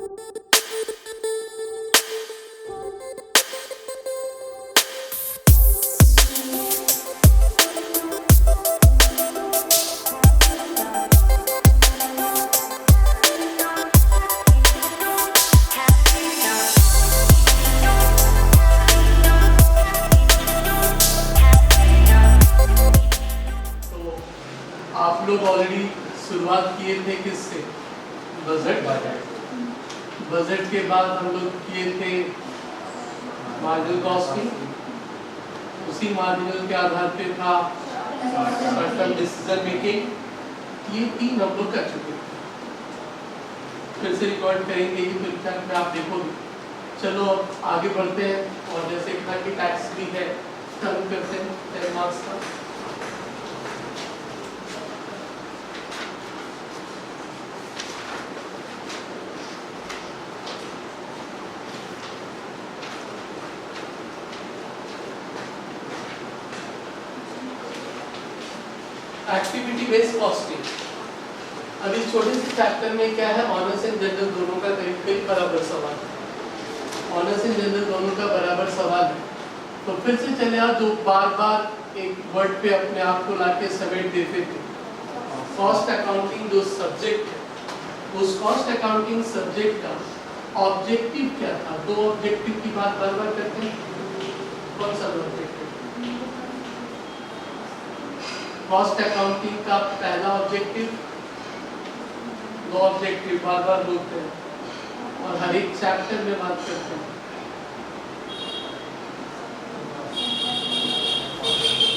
आप लोग ऑलरेडी शुरुआत किए थे किससे? बजट के बाद हम लोग किए थे मार्जिनल कॉस्टिंग। उसी मार्जिनल के आधार पे था शॉर्ट टर्म डिसीजन मेकिंग। ये 3 हम लोग कर चुके थे। फिर से रिकॉर्ड करेंगे ये परीक्षा में आप देखोगे। चलो अब आगे बढ़ते हैं और जैसे कहा कि टैक्स भी है, चालू करते हैं 10 मार्क्स का। Activity based costing. अब इस छोटे से चैप्टर में क्या है, ऑनर्स एंड जनरल दोनों का करीब बराबर सवाल है। ऑनर्स एंड जनरल दोनों का बराबर सवाल है। तो फिर से चले आप जो बार बार एक वर्ड पे अपने आप को लाके समेट देते थे, कॉस्ट अकाउंटिंग जो सब्जेक्ट है, उस कॉस्ट अकाउंटिंग सब्जेक्ट का ऑब्जेक्टिव क्या था? 2 ऑब्जेक्टिव की बात बार बार करते हैं। कौन सा ऑब्जेक्टिव? कॉस्ट अकाउंटिंग का पहला ऑब्जेक्टिव, 2 ऑब्जेक्टिव बार बार बोलते हैं और हर एक चैप्टर में बात करते हैं।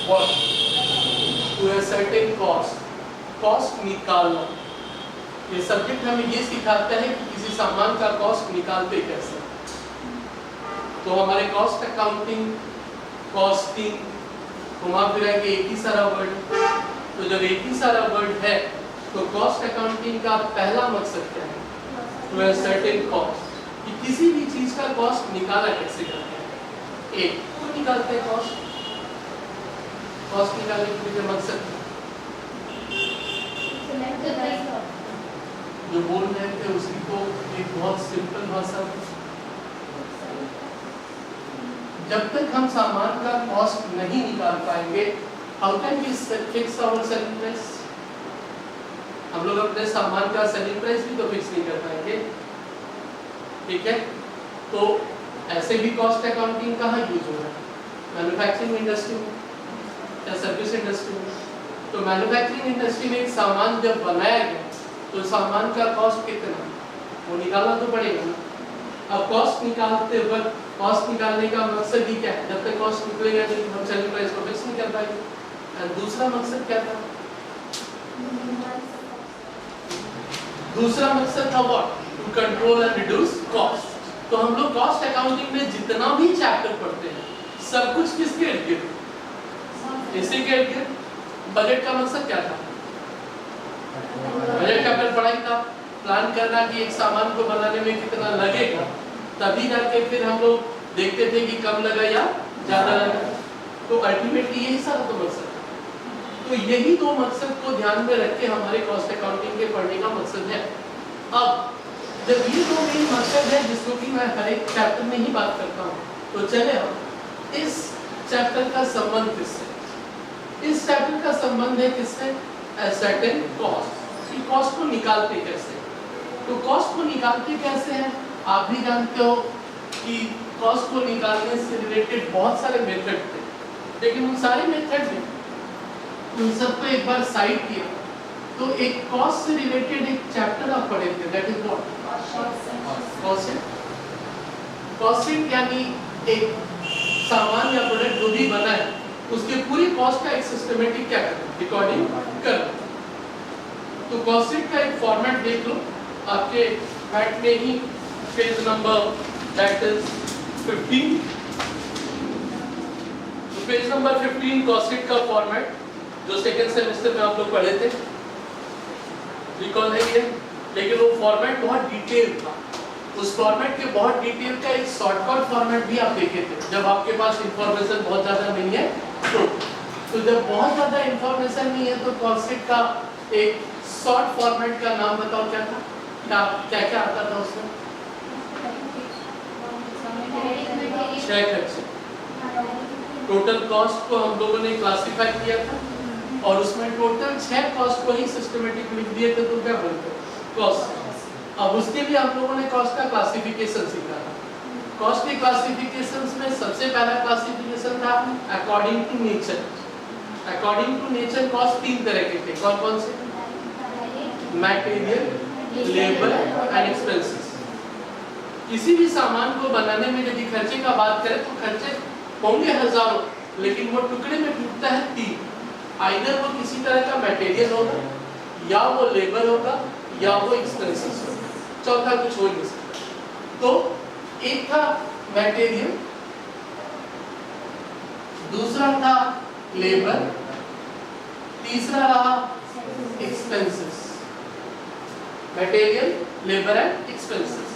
What? To a certain cost, cost निकालना। ये सब्जेक्ट हमें ये सिखाता है कि किसी सामान का कॉस्ट निकालते कैसे। तो हमारे कॉस्ट अकाउंटिंग, कॉस्टिंग घुमा फिरा के एक ही सारा वर्ड। तो जब एक ही सारा वर्ड है तो कॉस्ट अकाउंटिंग का पहला मकसद क्या है? टू अ सर्टेन कॉस्ट, कि किसी भी चीज का कॉस्ट निकाला कैसे करते हैं। एक तो निकालते हैं कॉस्ट निकालने के पीछे मकसद जो बोल रहे थे उसकी तो एक बहुत सिंपल भाषा। जब तक हम सामान का कॉस्ट नहीं निकाल पाएंगे, how can we fix our selling price? हम लोग अपने सामान का सेलिंग प्राइस भी तो फिक्स नहीं कर पाएंगे। ठीक है, तो ऐसे भी कॉस्ट अकाउंटिंग कहाँ यूज हो रहा है? मैन्युफैक्चरिंग इंडस्ट्री में या सर्विस इंडस्ट्री में। तो मैन्युफैक्चरिंग इंडस्ट्री में एक सामान जब बनाया गया तो सामान का कॉस्ट कितना, वो निकालना तो पड़ेगा ना। अब कॉस्ट निकालते वक्त कॉस्ट निकालने का मकसद ही क्या है? जब तक कॉस्ट निकलेगा नहीं हम सेलिंग प्राइस को फिक्स नहीं कर पाएंगे। दूसरा मकसद क्या था? दूसरा मकसद था what? To control and reduce cost. तो हम लोग कॉस्ट अकाउंटिंग में जितना भी चैप्टर पढ़ते हैं सब कुछ किसके इर्द-गिर्द? इसी के इर्द-गिर्द। बजट का मकसद क्या था? बजट का फिर पढ़ाई था, प्लान करना कि एक सामान को बनाने में कितना लगेगा, तभी जाके फिर हम लोग देखते थे कि कम लगा या ज्यादा लगा। तो अल्टीमेटली यही सारा तो मकसद है। तो यही 2 मकसद को ध्यान में रख के हमारे कॉस्ट अकाउंटिंग के पढ़ने का मकसद है। अब जब ये 2 मेन मकसद है जिसको कि मैं हर एक चैप्टर में ही बात करता हूँ, तो चले हम इस चैप्टर का संबंध किससे? इस चैप्टर का संबंध है किससे? A certain cost। कि कॉस्ट को निकालते कैसे? तो कॉस्ट को निकालते कैसे हैं? आप भी जानते हो कि कॉस्ट को निकालने से रिलेटेड बहुत सारे मेथड थे, लेकिन उन सारे मेथड में उन सबको एक बार साइड किया तो एक कॉस्ट से रिलेटेड एक चैप्टर आप पढ़े थे, दैट इज व्हाट? कॉस्ट यानी एक सामान या प्रोडक्ट जो भी बना है उसके पूरी कॉस्ट का एक सिस्टमेटिक क्या करना, रिकॉर्डिंग करना। तो कॉस्ट शीट का एक फॉर्मेट देख लो आपके पैट में ही, पेज नंबर दैट इज 15। तो पेज नंबर 15 कॉस्ट शीट का फॉर्मेट जो सेकंड सेमेस्टर में आप लोग पढ़े थे, रिकॉल है ये। लेकिन वो फॉर्मेट बहुत डिटेल था। उस फॉर्मेट के बहुत डिटेल का एक शॉर्टकट फॉर्मेट भी आप देखे थे जब आपके पास इंफॉर्मेशन बहुत ज़्यादा नहीं है। तो जब बहुत ज़्यादा इंफॉर्मेशन नहीं है तो कॉस्ट शीट का एक शॉर्ट फॉर्मेट का नाम बताओ क्या था? क्या क्या आता था उसमें? टोटल कॉस्ट को हम लोगों ने क्लासिफाई किया था और उसमें टोटल 6 कॉस्ट को ही सिस्टमेटिक लिख दिए थे, तो क्या बनते कॉस्ट। अब उसके लिए हम लोगों ने कॉस्ट का क्लासिफिकेशन सीखा था। कॉस्ट के क्लासिफिकेशंस में सबसे पहला क्लासिफिकेशन था according to nature. According to nature cost 3 तरह के थे, कौन कौन से? Material, labour and expenses. किसी भी सामान को बनाने में यदि खर्चे का बात करें तो खर्चे होंगे हजारों, लेकिन वो टुकड़े में टूटता है 3। आइदर वो किसी तरह का मटेरियल होगा, या वो लेबर होगा, या वो एक्सपेंसेस होगा, चौथा कुछ हो नहीं सकता। तो एक था मटेरियल, दूसरा था लेबर, तीसरा रहा expenses. Material, labour and expenses.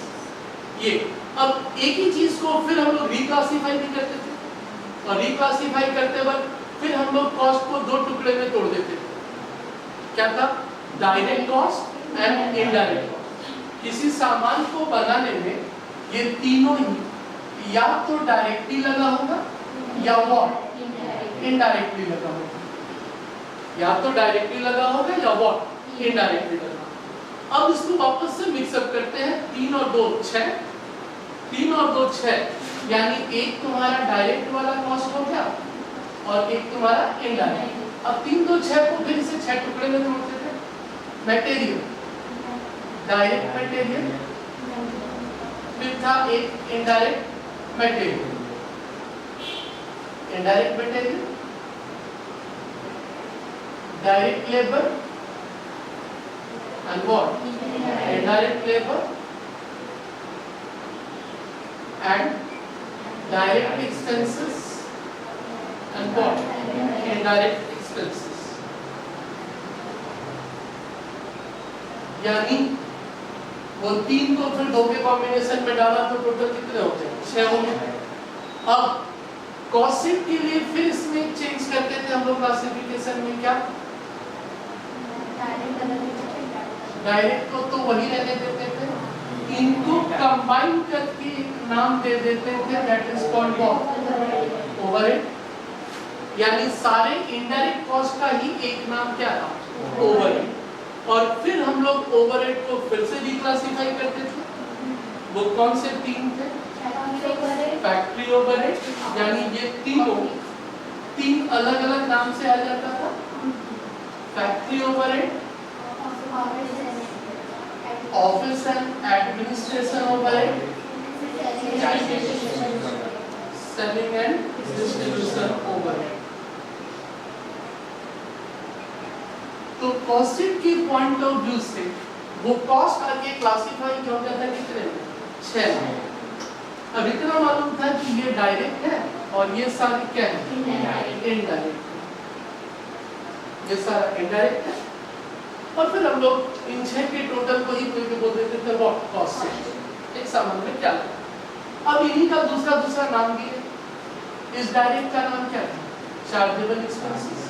ये अब एक ही चीज को फिर हम लोग रिक्लासिफाई भी करते थे, और रिक्लासिफाई करते वक्त फिर हम लोग कॉस्ट को 2 टुकड़े में तोड़ देते थे। क्या था? Direct cost and indirect cost. किसी सामान को बनाने में ये तीनों ही या तो डायरेक्टली लगा होगा या व्हाट इनडायरेक्टली लगा होगा, या तो डायरेक्टली लगा होगा या व्हाट इनडायरेक्टली लगा। अब इसको वापस से मिक्सअप करते हैं, 3 और 2 6, 3 और 2 6, यानी एक तुम्हारा डायरेक्ट वाला कॉस्ट हो गया और एक तुम्हारा इनडायरेक्ट। अब 3 2 6 को फिर से 6 टुकड़े में तोड़ते थे। मटेरियल, डायरेक्ट मटेरियल, फिर था एक indirect material. Indirect material, direct labour and what? Indirect labor and direct expenses and what? Indirect expenses. यानी वो 3 को फिर 2 के कॉम्बिनेशन में डाला तो टोटल कितने होते हैं? 6 हो गए। अब कॉस्ट के लिए फिर इसमें चेंज करते थे हम लोग क्लासिफिकेशन में, क्या? डायरेक्ट को तो वही रहने देते थे, इनको कंबाइन करके एक नाम दे देते थे, that is called what? Overhead. यानी सारे इनडायरेक्ट कॉस्ट का ही एक नाम क्या था? ओवरहेड। और फिर हम लोग ओवरहेड को फिर से रिक्लासिफाई करते थे। वो कौन से 3 थे? फैक्ट्री ओवरहेड, यानी ये तीनों 3 अलग अलग नाम से आ जाता था। Factory overhead, office and administration overhead, selling and distribution overhead. तो कॉस्टिंग के पॉइंट ऑफ व्यू से वो कॉस्ट आगे क्लासिफाई किया जाता है कितने में? 6 में। अब इतना मालूम था कि ये डायरेक्ट है और ये सारे क्या है? इनडायरेक्ट। ये सारा इनडायरेक्ट है और फिर हम लोग इन 6 के टोटल को ही कोई बोल देते थे व्हाट? कॉस्ट। एक सामान में क्या लगा। अब इन्हीं का दूसरा नाम भी है। इस डायरेक्ट का नाम क्या था? Chargeable expenses.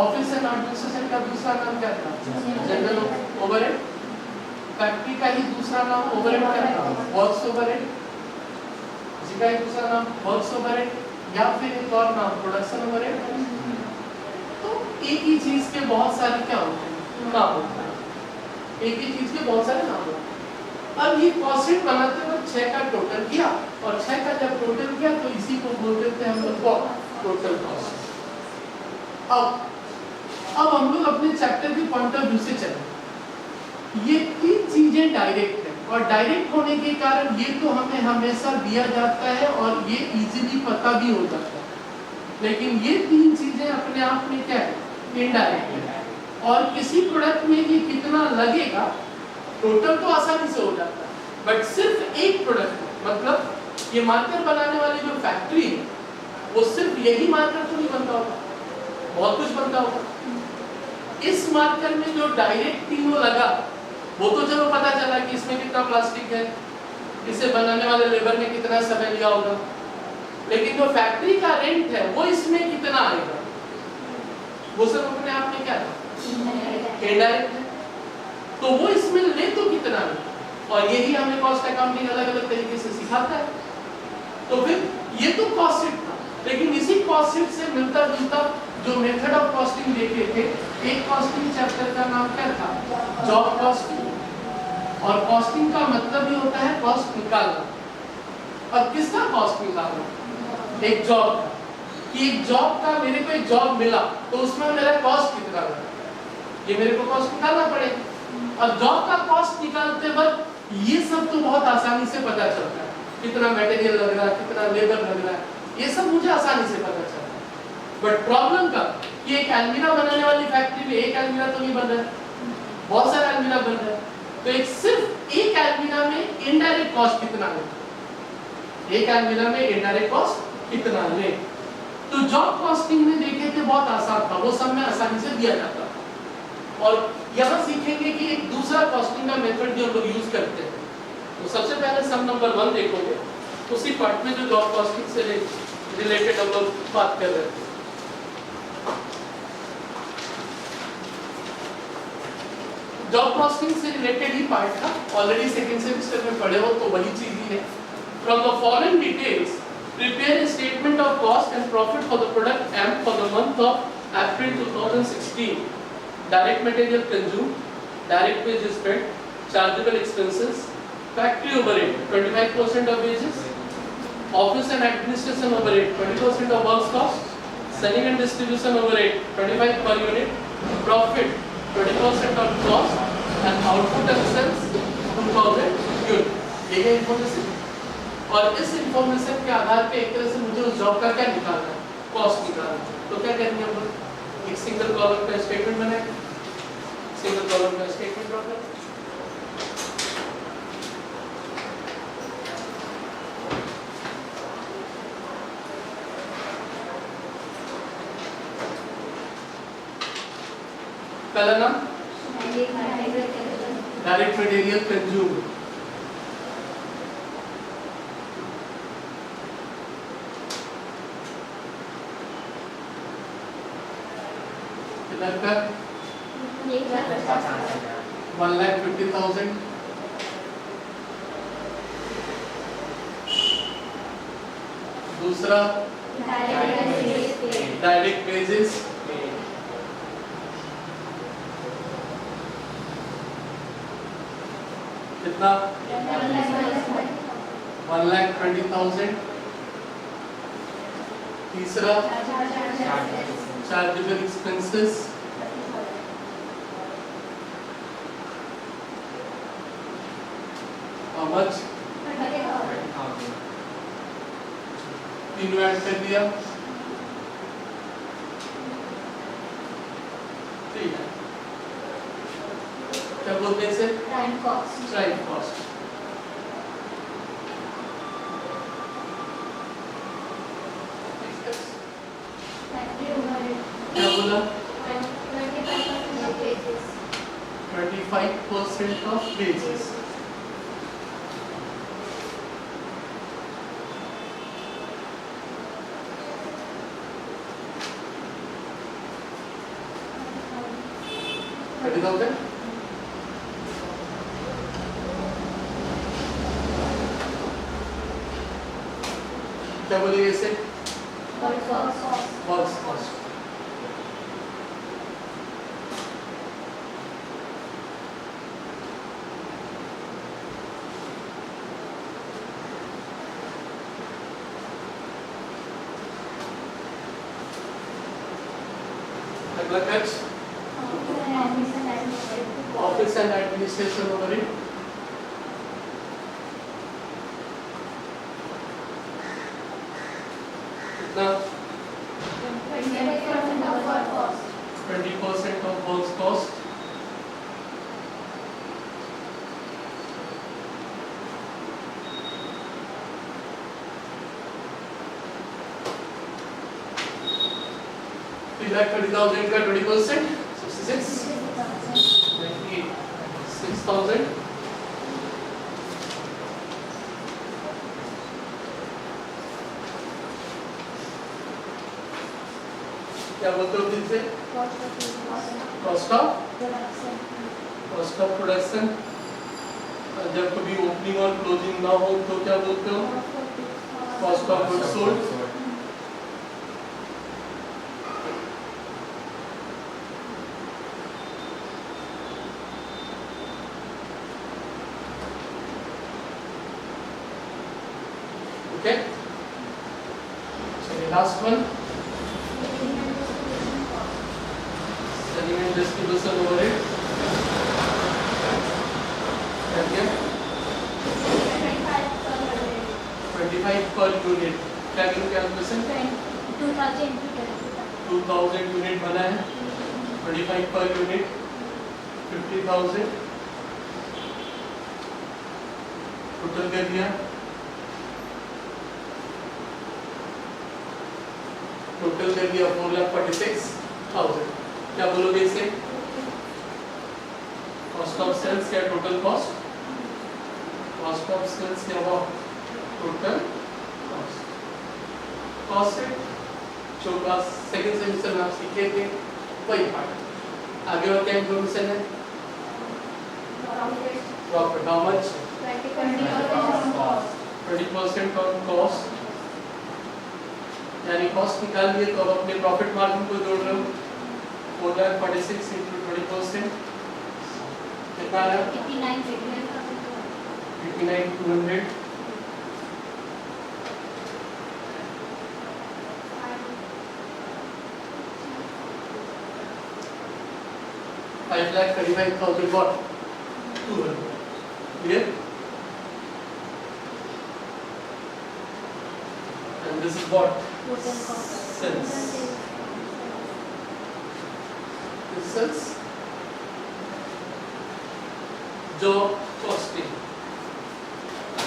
Office and administration का दूसरा नाम क्या था? General overhead. फैक्ट्री का ही दूसरा नाम ओवरहेड क्या था? Works overhead. इसका ही दूसरा नाम वर्क्स ओवरहेड या फिर एक और नाम प्रोडक्शन ओवरहेड। तो एक ही चीज के बहुत सारे क्या होते हैं? नाम होते हैं। एक ही चीज के बहुत सारे नाम होते हैं। अब ये कॉस्ट शीट बनाते वक्त 6 का टोटल किया और 6 का जब टोटल किया तो इसी को बोलते थे हम लोग टोटल कॉस्ट। अब हम लोग अपने चैप्टर के पॉइंट ऑफ व्यू से चले। ये 3 चीजें डायरेक्ट है और डायरेक्ट होने के कारण ये तो हमें हमेशा दिया जाता है और ये इजीली पता भी हो जाता है, लेकिन ये 3 चीजें अपने आप में क्या है? इनडायरेक्ट है। और किसी प्रोडक्ट में ये कितना लगेगा टोटल तो आसानी से हो जाता है, बट सिर्फ एक प्रोडक्ट मतलब ये मार्कर बनाने वाली जो फैक्ट्री है वो सिर्फ यही मार्कर तो नहीं बनता होगा, बहुत कुछ बनता होगा। इस मार्कर में जो डायरेक्ट तीनों लगा वो तो चलो पता चला कि इसमें कितना प्लास्टिक है, इसे बनाने वाले लेबर ने कितना समय लिया होगा, लेकिन जो फैक्ट्री का रेंट है वो इसमें कितना आएगा वो सब अपने आप में क्या है? इनडायरेक्ट है। तो वो इसमें ले तो कितना है, और यही हमें कॉस्ट अकाउंटिंग अलग अलग तरीके से सिखाता है। तो फिर ये तो कॉस्ट शीट था, लेकिन इसी कॉस्ट शीट से मिलता जुलता जो मेथड ऑफ कॉस्टिंग देखे थे, एक कॉस्टिंग चैप्टर का नाम क्या था, जॉब कॉस्टिंग। और कॉस्टिंग का मतलब ही होता है कॉस्ट निकालना। और किसका कॉस्ट निकालना, एक जॉब का, कि एक जॉब का, मेरे को एक जॉब मिला तो उसमें मेरा कॉस्ट कितना लगा, ये मेरे को कॉस्ट निकालना पड़ेगा। और जॉब का कॉस्ट निकालते वक्त ये सब तो बहुत आसानी से पता चलता है, कितना मटेरियल लग रहा है, कितना लेबर लग रहा है, ये सब मुझे आसानी से पता चलता है। बट प्रॉब्लम का कि एक अलमीरा बनाने वाली फैक्ट्री में एक अलमीरा तो नहीं बन रहा है, बहुत सारे अलमीरा बन रहे हैं, तो एक सिर्फ एक अलमीरा में इनडायरेक्ट कॉस्ट कितना है, एक अलमीरा में इनडायरेक्ट कॉस्ट कितना ले। तो जॉब कॉस्टिंग में देखे थे बहुत आसान था, वो सब में आसानी से दिया जाता था। और यहाँ सीखेंगे कि एक दूसरा कॉस्टिंग का मेथड जो हम लोग यूज करते हैं। तो सबसे पहले सम नंबर 1 देखोगे, उसी पार्ट में जो जॉब कॉस्टिंग से रिलेटेड हम लोग बात कर रहे थे। जॉब कॉस्टिंग से रिलेटेड ही पार्ट था, ऑलरेडी सेकंड सेमेस्टर में पढ़े हो तो वही चीज ही है। From the following details prepare a statement of cost and profit for the product M for the month of April 2016. Direct material consumed, direct wages paid, chargeable expenses, factory overhead 25% of wages, office and administration overhead 20% of works cost, selling and distribution overhead 25 per unit, profit 20% of cost and output and sales 2000 unit. ये है information. और इस information के आधार पे एक तरह से मुझे उस जॉब का क्या निकालना है, कॉस्ट निकालना है। तो क्या करेंगे हम लोग, एक सिंगल कॉलम का स्टेटमेंट बनाएंगे, सिंगल कॉलम का स्टेटमेंट ड्रॉ करें। पहला नाम डायरेक्ट मटेरियल कंज्यूम, कितना 1,50,000। दूसरा डायरेक्ट वेजेस, कितना 1,20,000। तीसरा चार्जेबल एक्सपेंसेस, हाउ मच, तीनों ऐड कर दिया, ठीक है। क्या बोलते हैं इसे, प्राइम कॉस्ट। प्राइम कॉस्ट क्या बोला, 25% ऑफ वेजेस। क्या बोलिए इसे, वर्क्स कॉस्ट। अगला खर्च ऑफिस एंड एडमिनिस्ट्रेशन ओवरहेड, कितना 20% ऑफ वर्क्स कॉस्ट। फिर 30,000 का 20%, 6,000। क्या बोलते हो फिर से, कॉस्ट ऑफ प्रोडक्शन। जब कभी ओपनिंग और क्लोजिंग ना हो तो क्या बोलते हो, cost of goods sold, okay. चलिए last one, selling and distribution overhead, क्या किया 25 पर यूनिट, क्या करूँ कैलकुलेशन 2000 यूनिट बना है, 25 पर यूनिट 50,000 टोटल कर दिया, टोटल कर दिया 4,46,000। क्या बोलोगे इसे, कॉस्ट ऑफ सेल्स क्या total cost, cost of sales क्या हुआ टोटल कॉस्ट, कॉस्ट जो क्लास सेकंड सेमेस्टर में आप सीखे थे वही पार्ट। आगे और क्या इंफॉर्मेशन है, profit how much 20% on cost, यानी कॉस्ट निकाल लिए तो अब अपने प्रॉफिट मार्जिन को जोड़ रहे हो, 4,46 into 20% कितना आया 89,200, 5,35,000 what 200, clear? And this is what sales, this is job costing.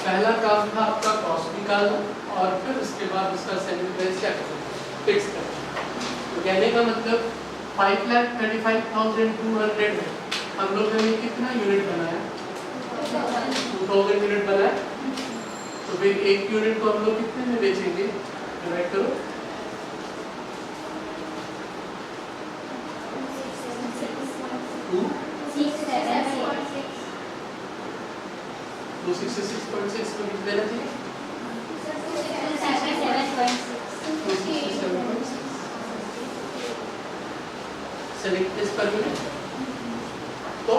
पहला काम था आपका कॉस्ट निकालना और फिर उसके बाद उसका सेलिंग प्राइस क्या करना फिक्स करना। तो कहने का मतलब 5,35,200 में हम लोगों ने कितना यूनिट बनाया 2000 यूनिट बनाया, तो फिर एक यूनिट को हम लोग कितने में बेचेंगे, डिवाइड करो 266.6 को कितना देना चाहिए 267.6 सेलिंग प्राइस पर यूनिट। तो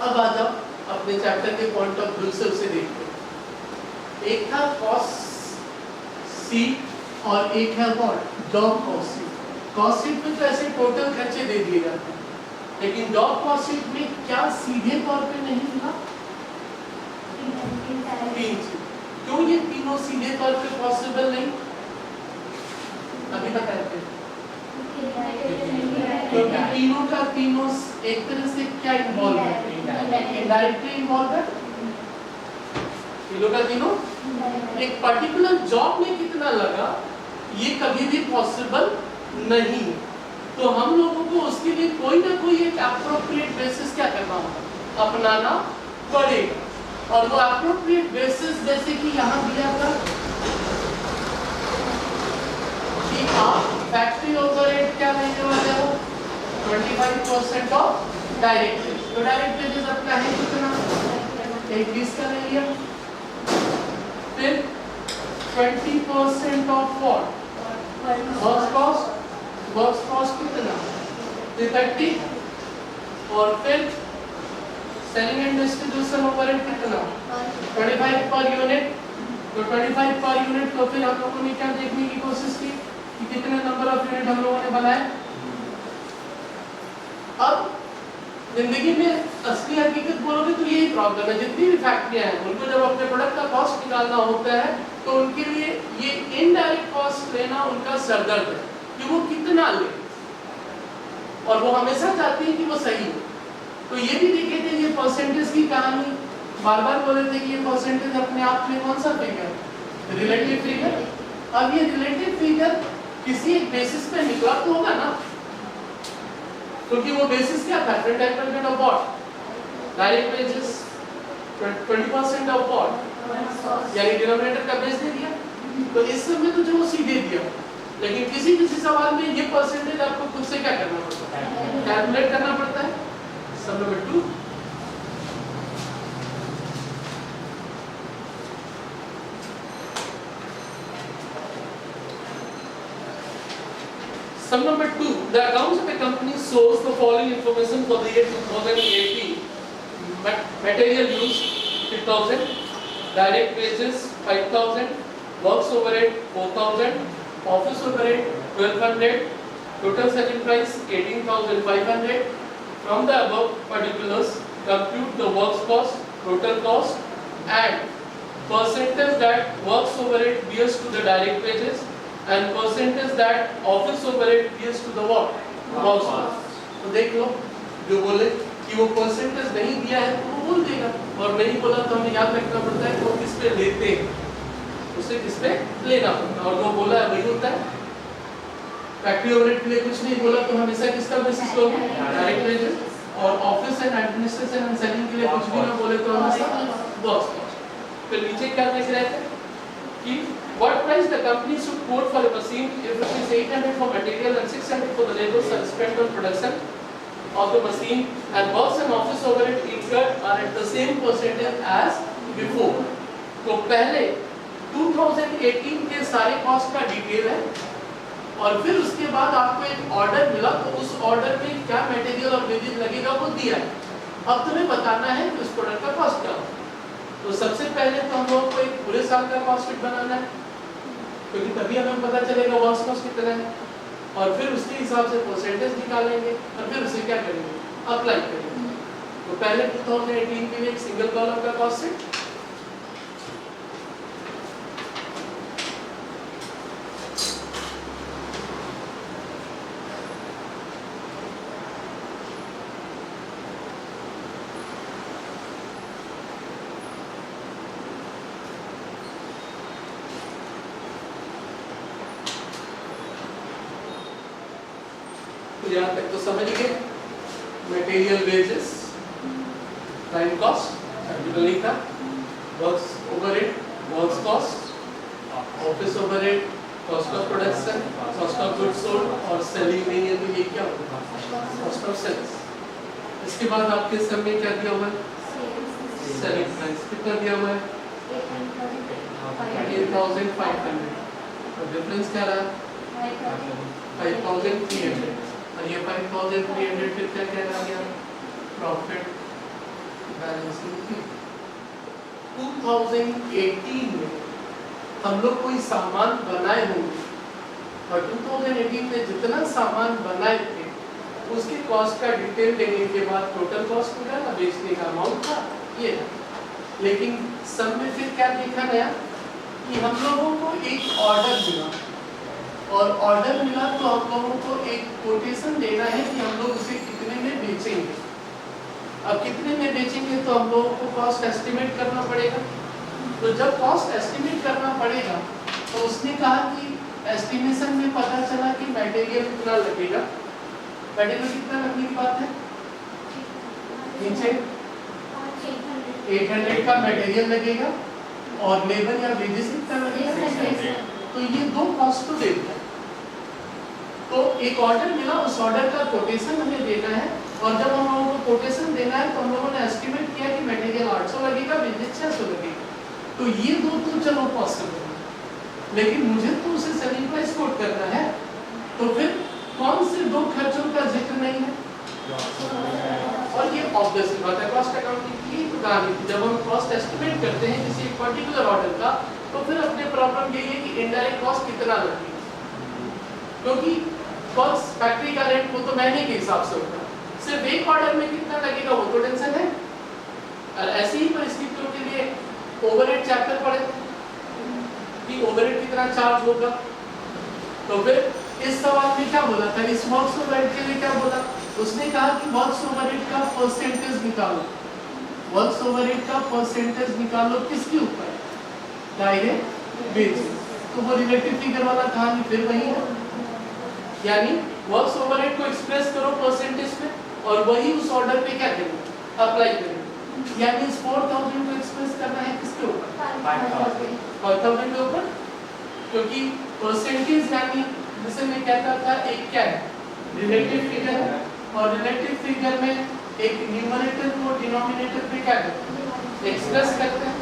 अब आ जाओ अपने चैप्टर के पॉइंट ऑफ व्यू से उसे देखते हैं। एक था कॉस्ट शीट और एक है what job cost sheet. Cost sheet में तो ऐसे टोटल खर्चे दे दिए जाते हैं, लेकिन जॉब कॉस्ट शीट में क्या सीधे तौर पे नहीं मिला, तीन चीज। क्यों ये तीनों सीधे तौर पे पॉसिबल नहीं, अभी बताते हैं। क्योंकि तीनों का तीनों एक तरह से क्या इन्वॉल्व है, इनडायरेक्टली इन्वॉल्व है। तीनों का तीनों एक पर्टिकुलर जॉब में कितना लगा ये कभी भी पॉसिबल नहीं है। तो हम लोगों को उसके लिए कोई ना कोई एक एप्रोप्रिएट बेसिस क्या करना होगा, अपनाना पड़ेगा। और वो एप्रोप्रिएट बेसिस जैसे कि यहाँ दिया था कि आप फैक्ट्री ओवरहेड क्या लेने वाले हो 25% ऑफ डायरेक्ट वेज। तो डायरेक्ट वेजेस आपका है कितना 21 का ले लिया, फिर 20% ऑफ व्हाट वर्क कॉस्ट कितना 30, और फिर सेलिंग एंड डिस्ट्रीब्यूशन ओवरहेड कितना 25 पर यूनिट। तो 25 पर यूनिट को फिर हम लोगों ने क्या देखने की कोशिश की कि कितने नंबर ऑफ यूनिट हम लोगों ने बनाए। अब जिंदगी में असली हकीकत बोलोगे तो यही प्रॉब्लम है, जितनी भी फैक्ट्रियां हैं उनको जब अपने प्रोडक्ट का कॉस्ट निकालना होता है तो उनके लिए ये इनडायरेक्ट कॉस्ट लेना उनका सरदर्द है कि वो कितना ले, और वो हमेशा चाहते हैं कि वो सही हो। तो ये भी देखे थे ये परसेंटेज की कहानी, बार बार बोले थे कि ये परसेंटेज अपने आप में कौन सा फिगर, रिलेटिव फिगर। अब ये रिलेटिव फिगर किसी एक बेसिस पे निकला तो होगा ना, क्योंकि वो बेसिस क्या था 25% of what direct wages, 20% of what यानी डिनोमिनेटर का बेस दे दिया। तो इस समय तो जो सीधे दिया, लेकिन किसी किसी सवाल में ये परसेंटेज आपको खुद से क्या करना पड़ता है, कैलकुलेट करना पड़ता है। सब नंबर 2 तो Sum number 2. The accounts of the company shows the following information for the year 2018. Material use 3,000, direct wages 5,000, works overhead 4,000, office overhead 1,200, total selling price 18,500. From the above particulars, compute the works cost, total cost, and percentage that works overhead bears to the direct wages, and percentage that office overhead bears to the what? Works cost. तो देख लो, जो बोले कि वो percentage नहीं दिया है तो वो बोल देगा, और नहीं बोला तो हमें याद रखना पड़ता है कि वो किस पे लेते हैं, उसे किस पे लेना पड़ता है, और जो बोला है वही होता है। फैक्ट्री ओवरहेड के लिए कुछ नहीं बोला तो हमेशा किसका बेसिस लोगे? Direct wages. और office and administration and selling के लिए कुछ भी ना बोले तो हमेशा वर्क्स कॉस्ट। फिर नीचे क्या लिख रहे थे कि what price the company should quote for a machine if it is 800 for material and 600 for the labor spent on production of the machine, and works and office overhead incurred are at the same percentage as before। तो पहले 2018 के सारे cost का detail है, और फिर उसके बाद आपको एक ऑर्डर मिला तो उस ऑर्डर में क्या मटेरियल और वेजेस लगेगा वो दिया है। अब तुम्हें बताना है कि उस प्रोडक्ट का कॉस्ट क्या होगा। तो सबसे पहले तो हम लोगों को एक पूरे साल का कॉस्ट शीट बनाना है, क्योंकि तभी हमें पता चलेगा वर्क्स कॉस्ट कितना है, और फिर उसके हिसाब से परसेंटेज निकालेंगे और फिर उसे क्या करेंगे? अप्लाई करेंगे। तो पहले 2018 के लिए एक सिंगल कॉलम का कॉस्ट शीट, यहाँ तक तो समझ गए। Material wages, time cost, capital नहीं था, works overhead, works cost, office overhead, cost of production, cost of goods sold, और सेलिंग नहीं है तो ये क्या होगा? Cost of sales. इसके बाद आपके सब में क्या दिया हुआ है? सेलिंग प्राइस कितना दिया हुआ है? 8,500। और डिफरेंस क्या रहा? 5,300। और ये 5,300 फिर क्या कहना गया? Profit balancing. 2018 में हम लोग कोई सामान बनाए होंगे, और 2018 में जितना सामान बनाए थे उसके कॉस्ट का डिटेल देने के बाद टोटल कॉस्ट मिला ना, बेचने का अमाउंट था ये था। लेकिन सब में फिर क्या देखा गया कि हम लोगों को एक ऑर्डर मिला, और ऑर्डर मिला तो हम लोगों को एक कोटेशन देना है कि हम लोग उसे कितने में बेचेंगे। अब कितने में बेचेंगे तो हम लोगों को कॉस्ट एस्टिमेट करना पड़ेगा। तो जब कॉस्ट एस्टिमेट करना पड़ेगा तो उसने कहा कि एस्टिमेशन में पता चला कि मटेरियल कितना लगेगा। मटेरियल कितना लगने की बात है? नीचे 800 का मटेरियल लगेगा, और लेबर या वेजेस कितना लगेगा? तो ये दो कॉस्ट तो देता है। तो एक ऑर्डर मिला, उस ऑर्डर का कोटेशन हमें देना है, और जब हम लोगों को कोटेशन देना है तो हम लोगों ने एस्टिमेट किया कि मटेरियल 800 लगेगा, वेजेस 600 लगेगा। तो ये दो तो चलो पॉसिबल है, लेकिन मुझे तो उसे सेलिंग प्राइस कोट करना है, तो फिर कौन से दो खर्चों का जिक्र नहीं है? और ये ऑब्वियस बात है, कॉस्ट अकाउंटिंग की तो कहानी थी। जब हम कॉस्ट एस्टिमेट करते हैं किसी एक पर्टिकुलर ऑर्डर का, तो फिर अपने प्रॉब्लम यही है कि इनडायरेक्ट कॉस्ट कितना लगेगा, क्योंकि कॉस्ट फैक्ट्री का रेट वो तो महीने के हिसाब से होता है, सिर्फ एक ऑर्डर में कितना लगेगा वो तो टेंशन है। और ऐसी ही परिस्थितियों के लिए ओवरहेड चैप्टर पढ़े कि ओवरहेड कितना चार्ज होगा। तो फिर इस सवाल में क्या बोला था? इस वर्क्स ओवरहेड के लिए क्या बोला? उसने कहा कि वर्क्स ओवरहेड का परसेंटेज निकालो। वर्क्स ओवरहेड का परसेंटेज निकालो किसके ऊपर? Direct wages. तो वो रिलेटिव फिगर वाला कहानी फिर वही है, यानी वर्क्स ओवरहेड को एक्सप्रेस करो परसेंटेज में, और वही उस ऑर्डर पे क्या करेंगे? अप्लाई करेंगे। यानी इस 4,000 को एक्सप्रेस करना है किसके ऊपर? 5,000 के ऊपर, क्योंकि परसेंटेज यानी जिसे मैं कहता था एक क्या है? रिलेटिव फिगर है, और रिलेटिव फिगर में एक न्यूमरेटर को डिनोमिनेटर पे क्या करते हैं? एक्सप्रेस करते हैं।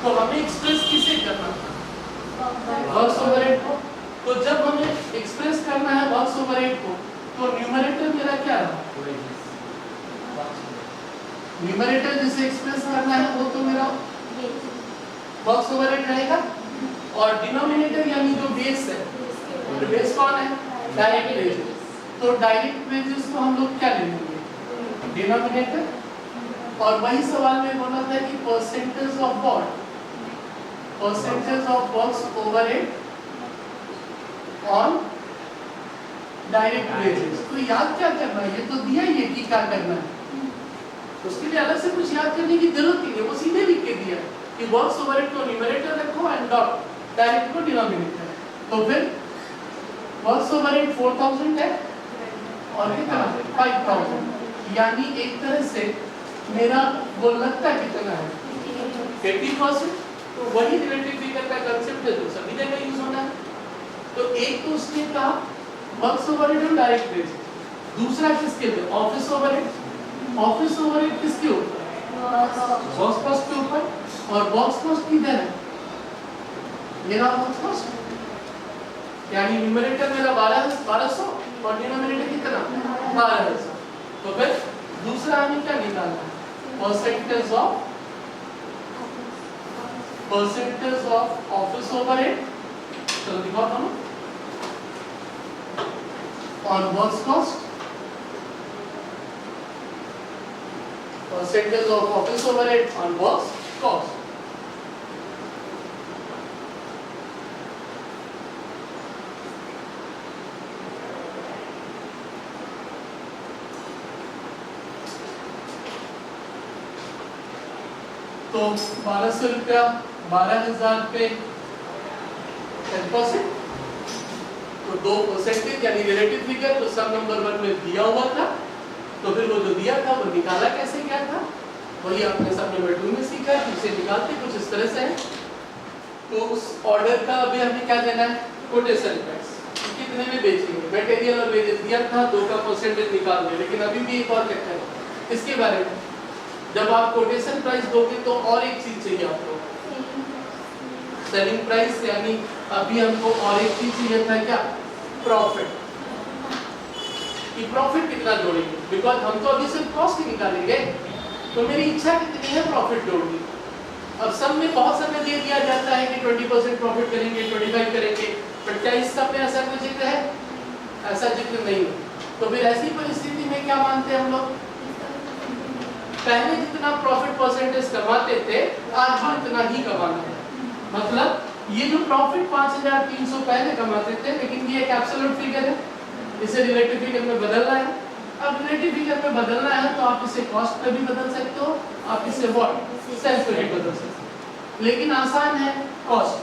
तो हमें एक्सप्रेस किसे करना था? वर्क्स ओवरहेड को। तो जब हमें एक्सप्रेस करना है वर्क्स ओवरहेड को, तो न्यूमरेटर मेरा क्या रहा? न्यूमरेटर जिसे एक्सप्रेस करना है वो तो मेरा वर्क्स ओवरहेड रहेगा, और डिनोमिनेटर यानी जो बेस है, तो बेस कौन है? Direct wages. तो डायरेक्ट वेजेस को हम लोग क्या ले लेंगे? डिनोमिनेटर। और वही सवाल में बोला था कि percentage of what? Percentage of works overhead on direct wages. तो याद क्या करना है? ये तो दिया ही है कि क्या करना है, उसके लिए अलग से कुछ याद करने की जरूरत नहीं है, वो सीधे लिख के दिया कि वर्क्स ओवरहेड को न्यूमरेटर रखो एंड डॉट डायरेक्ट को डिनोमिनेटर। तो फिर वर्क्स ओवरहेड 4000 है और कितना? 5000, यानी एक तरह से मेरा वो लगता कितना है? 80%। तो वही रिलेटिव फिगर का कांसेप्ट है जो सभी जगह यूज होना है। तो एक तो उसने कहा वर्क्स ओवरहेड और डायरेक्ट वेजेस, दूसरा किसके लिए? Office overhead. ऑफिस ओवरहेड किसके ऊपर? वर्क्स कॉस्ट के ऊपर। और वर्क्स कॉस्ट किधर है? मेरा वर्क्स कॉस्ट, यानी न्यूमरेटर मेरा 1200 और डिनोमिनेटर कितना? 1200। तो फिर दूसरा हमें क्या निकालना है? परसेंटेज ऑफ ऑफिस ओवरहेड, चलो दिखाओ हम, on works cost, percentage of office overhead on works cost. तो 1200 रुपया 12,000 पे 10%, तो 2% यानी रिलेटिव फिगर तो सब नंबर 1 में दिया हुआ था। तो फिर वो जो दिया था वो निकाला कैसे गया था, वही आपने सब नंबर 2 में सीखा। उसे निकालते कुछ इस तरह से है। तो उस ऑर्डर का अभी हमें क्या देना है? कोटेशन प्राइस कितने में बेचेंगे, मटेरियल और वेजेस दिया था, 2 का परसेंटेज निकाल दिया। लेकिन अभी भी एक और चक्कर है इसके बारे में, जब आप कोटेशन प्राइस दोगे तो और एक चीज चाहिए आपको, सेलिंग प्राइस, यानी अभी हमको और एक चीज चाहिए था, क्या? प्रॉफिट। कि प्रॉफिट कितना जोड़ेंगे, बिकॉज हम तो अभी सिर्फ कॉस्ट ही निकालेंगे। तो मेरी इच्छा कितनी है प्रॉफिट जोड़ने। अब सब में बहुत समय दे दिया जाता है कि 20% प्रॉफिट करेंगे, 25 करेंगे, बट क्या इस सब में ऐसा कोई जिक्र है? ऐसा जिक्र नहीं है। तो फिर ऐसी परिस्थिति में क्या मानते हैं हम लोग? पहले जितना प्रॉफिट परसेंटेज कमाते थे आज भी उतना ही कमाना है। मतलब ये जो प्रॉफिट 5300 पहले कमाते थे, लेकिन ये एक एब्सोल्यूट फिगर है, इसे रिलेटिव फिगर में बदलना है। अब रिलेटिव फिगर में बदलना है तो आप इसे कॉस्ट पे भी बदल सकते हो, आप इसे सेल्स पे भी बदल सकते हो, लेकिन आसान है कॉस्ट।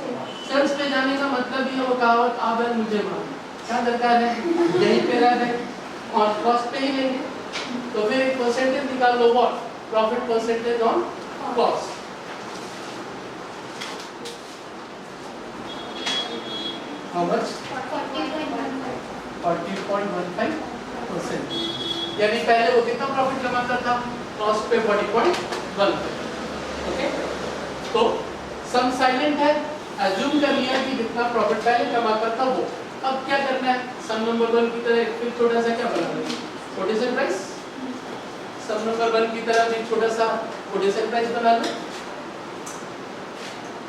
सेल्स पे जाने का मतलब ही है वो कहावत आप है मुझे मान, क्या दरकार है, यही पे रह रहे और कॉस्ट पे ही लेंगे। तो फिर एक परसेंटेज निकाल लो, what? Profit percentage on cost. How much? 40.15%। यानी पहले वो कितना प्रॉफिट कमाता था? कॉस्ट पे 40.15। ओके, तो सम साइलेंट है, अज्यूम कर लिया कि जितना प्रॉफिट पहले कमाता था वो। अब क्या करना है? सम नंबर 1 की तरह फिर छोटा सा क्या बना देंगे? Quotation price. सम नंबर 1 की तरह भी छोटा सा कोटेशन प्राइस बना लो।